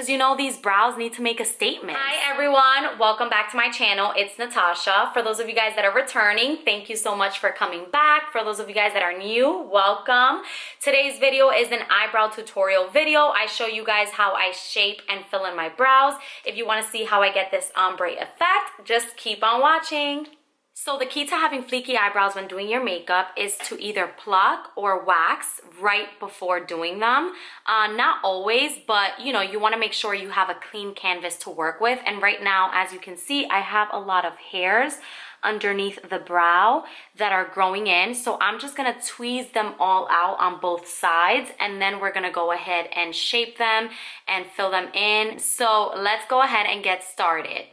because you know these brows need to make a statement. Hi everyone, welcome back to my channel. It's Natasha. For those of you guys that are returning, thank you so much for coming back. For those of you guys that are new, welcome. Today's video is an eyebrow tutorial video. I show you guys how I shape and fill in my brows. If you want to see how I get this ombre effect, just keep on watching. So the key to having fleeky eyebrows when doing your makeup is to either pluck or wax right before doing them. Not always, but you know, you want to make sure you have a clean canvas to work with. And right now, as you can see, I have a lot of hairs underneath the brow that are growing in. So I'm just going to tweeze them all out on both sides, and then we're going to go ahead and shape them and fill them in. So let's go ahead and get started.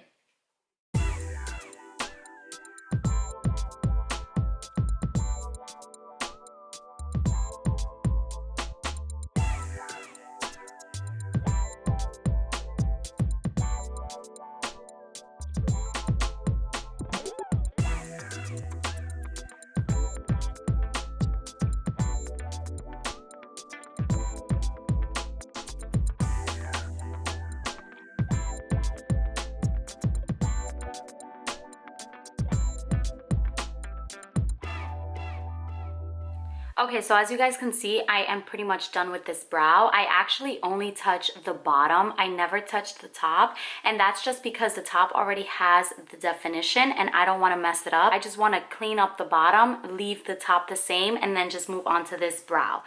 Okay, so as you guys can see, I am pretty much done with this brow. I actually only touch the bottom. I never touch the top, and that's just because the top already has the definition and I don't want to mess it up. I just want to clean up the bottom, leave the top the same, and then just move on to this brow.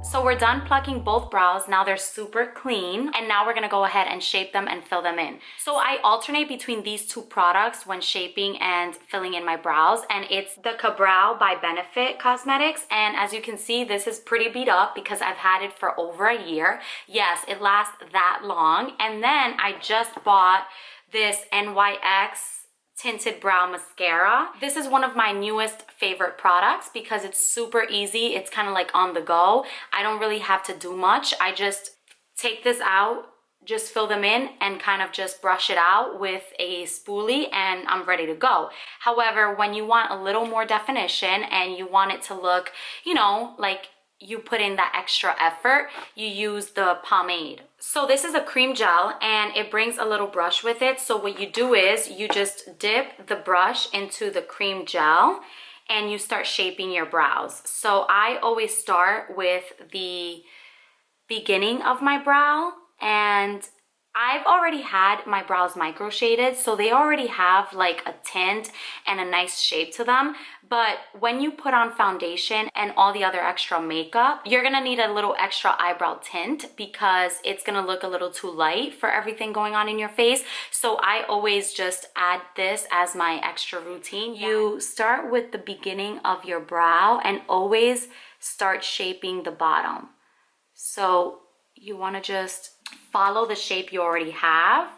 So we're done plucking both brows. Now they're super clean. And now we're gonna go ahead and shape them and fill them in. So I alternate between these two products when shaping and filling in my brows. And it's the Ka-Brow by Benefit Cosmetics. And as you can see, this is pretty beat up because I've had it for over a year. Yes, it lasts that long. And then I just bought this NYX tinted brow mascara. This is one of my newest favorite products because it's super easy. It's kind of like on the go. I don't really have to do much. I just take this out, just fill them in, and kind of just brush it out with a spoolie, and I'm ready to go. However, when you want a little more definition and you want it to look, you know, like you put in that extra effort, you use the pomade. So this is a cream gel and it brings a little brush with it. So what you do is you just dip the brush into the cream gel and you start shaping your brows. So I always start with the beginning of my brow, and I've already had my brows micro shaded, so they already have like a tint and a nice shape to them. But when you put on foundation and all the other extra makeup, you're gonna need a little extra eyebrow tint because it's gonna look a little too light for everything going on in your face. So I always just add this as my extra routine. You start with the beginning of your brow and always start shaping the bottom. So you wanna just follow the shape you already have.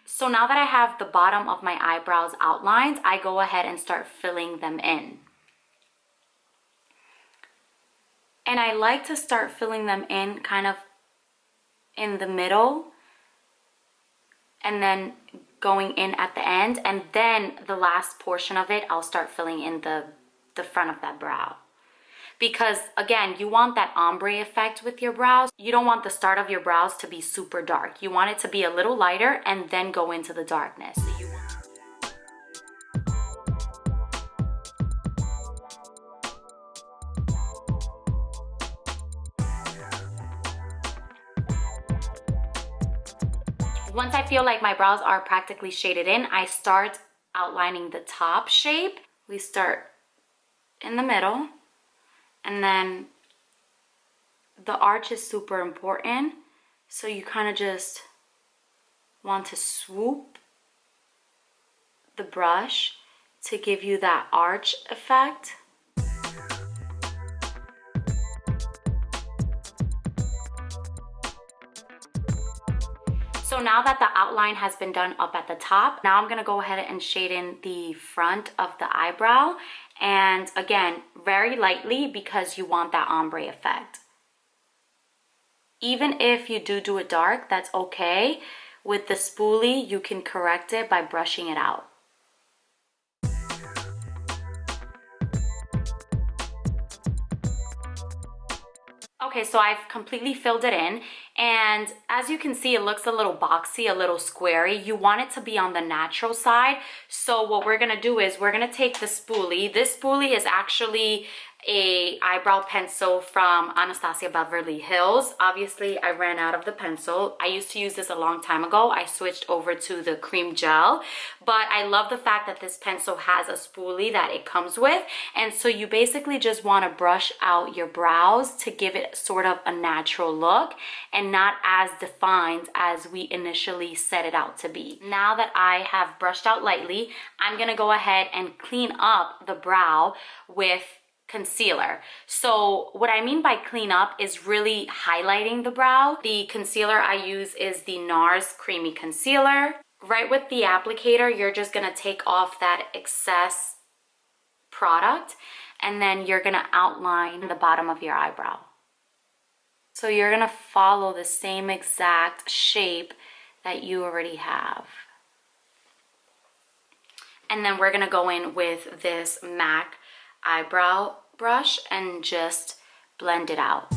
So now that I have the bottom of my eyebrows outlined, I go ahead and start filling them in. And I like to start filling them in kind of in the middle and then going in at the end, and then the last portion of it, I'll start filling in the front of that brow. Because again, you want that ombre effect with your brows. You don't want the start of your brows to be super dark. You want it to be a little lighter and then go into the darkness. Once I feel like my brows are practically shaded in, I start outlining the top shape. We start in the middle. And then the arch is super important. So you kind of just want to swoop the brush to give you that arch effect. So now that the outline has been done up at the top, now I'm gonna go ahead and shade in the front of the eyebrow. And again, very lightly because you want that ombre effect. Even if you do it dark, that's okay. With the spoolie, you can correct it by brushing it out. Okay, so I've completely filled it in, and as you can see, it looks a little boxy, a little squarey. You want it to be on the natural side. So what we're gonna do is we're gonna take the spoolie. This spoolie is actually a eyebrow pencil from Anastasia Beverly Hills. Obviously, I ran out of the pencil. I used to use this a long time ago. I switched over to the cream gel, but I love the fact that this pencil has a spoolie that it comes with. And so you basically just want to brush out your brows to give it sort of a natural look and not as defined as we initially set it out to be. Now that I have brushed out lightly, I'm gonna go ahead and clean up the brow with concealer. So what I mean by clean up is really highlighting the brow. The concealer I use is the NARS Creamy Concealer. Right with the applicator, you're just gonna take off that excess product, and then you're gonna outline the bottom of your eyebrow. So you're gonna follow the same exact shape that you already have. And then we're gonna go in with this MAC eyebrow brush and just blend it out.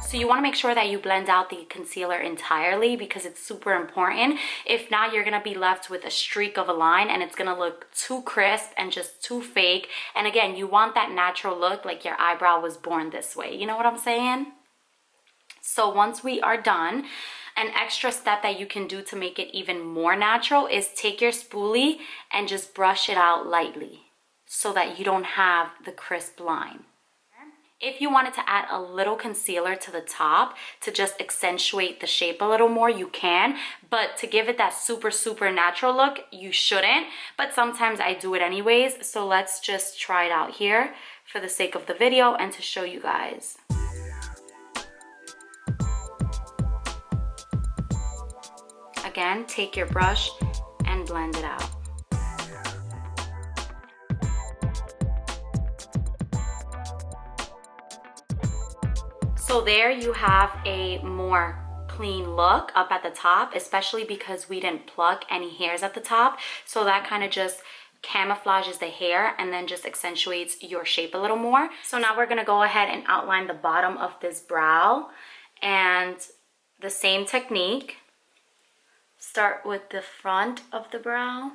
So you want to make sure that you blend out the concealer entirely because it's super important. If not, you're going to be left with a streak of a line and it's going to look too crisp and just too fake. And again, you want that natural look, like your eyebrow was born this way. You know what I'm saying? So once we are done, an extra step that you can do to make it even more natural is take your spoolie and just brush it out lightly so that you don't have the crisp line. If you wanted to add a little concealer to the top to just accentuate the shape a little more, you can. But to give it that super natural look, you shouldn't. But sometimes I do it anyways. So let's just try it out here for the sake of the video and to show you guys. Again, take your brush and blend it out. So there you have a more clean look up at the top, especially because we didn't pluck any hairs at the top. So that kind of just camouflages the hair and then just accentuates your shape a little more. So now we're gonna go ahead and outline the bottom of this brow, and the same technique. Start with the front of the brow.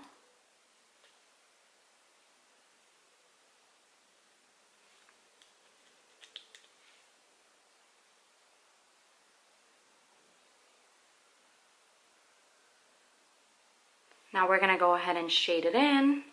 Now we're gonna go ahead and shade it in.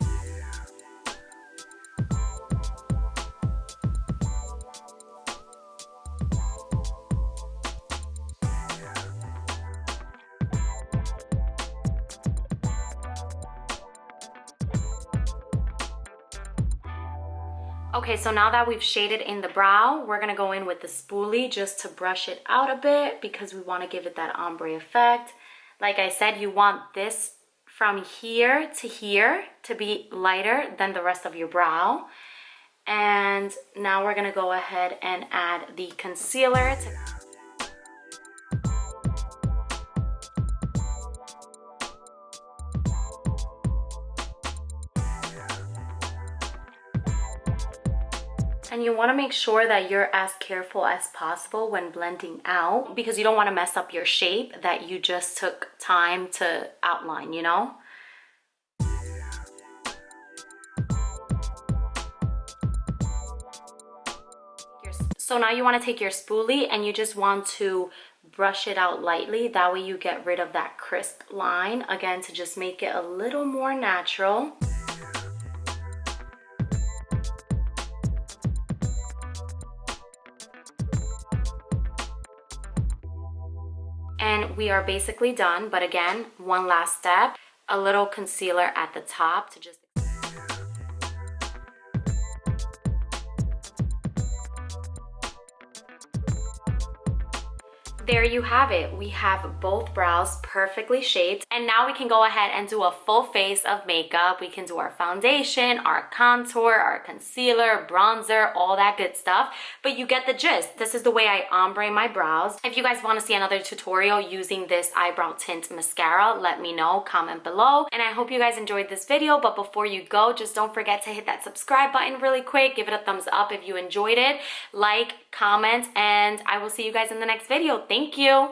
Okay, so now that we've shaded in the brow, we're gonna go in with the spoolie just to brush it out a bit because we wanna give it that ombre effect. Like I said, you want this from here to be lighter than the rest of your brow. And now we're gonna go ahead and add the concealer. And you want to make sure that you're as careful as possible when blending out because you don't want to mess up your shape that you just took time to outline, you know? So now you want to take your spoolie and you just want to brush it out lightly. That way you get rid of that crisp line, again, to just make it a little more natural. And we are basically done, but again, one last step, a little concealer at the top to just... there you have it. We have both brows perfectly shaped, and now we can go ahead and do a full face of makeup. We can do our foundation, our contour, our concealer, bronzer, all that good stuff, but you get the gist. This is the way I ombre my brows. If you guys want to see another tutorial using this eyebrow tint mascara, let me know, comment below. And I hope you guys enjoyed this video, but before you go, just don't forget to hit that subscribe button really quick. Give it a thumbs up if you enjoyed it. Like, comment, and I will see you guys in the next video. Thank you.